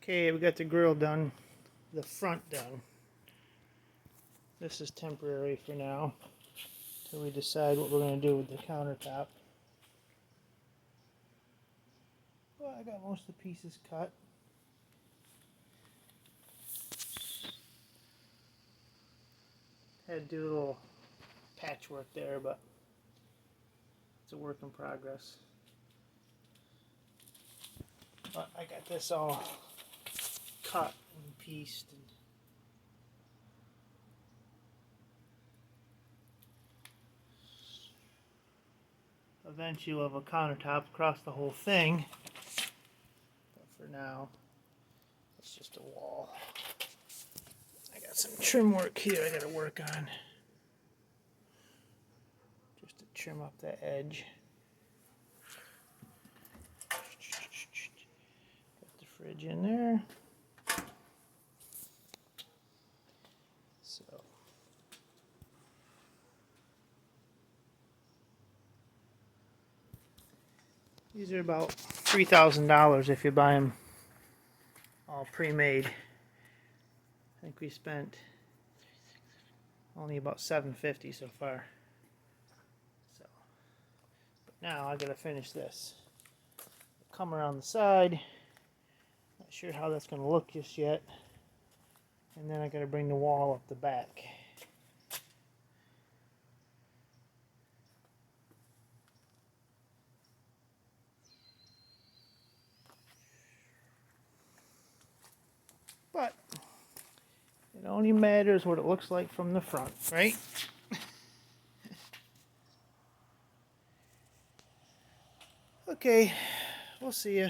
Okay, we got the grill done, the front done. This is temporary for now, till we decide what we're going to do with the countertop. Well, I got most of the pieces cut. Had to do a little patchwork there, but it's a work in progress. But I got this all cut and pieced. Eventually we'll have a countertop across the whole thing. But for now, it's just a wall. I got some trim work here I got to work on. Just to trim up that edge. Got the fridge in there. So these are about $3,000 if you buy them all pre-made. I think we spent only about $750 so far. So, but now I gotta finish this. Come around the side. Not sure how that's gonna look just yet. And then I gotta bring the wall up the back. But it only matters what it looks like from the front, right? Okay, we'll see you.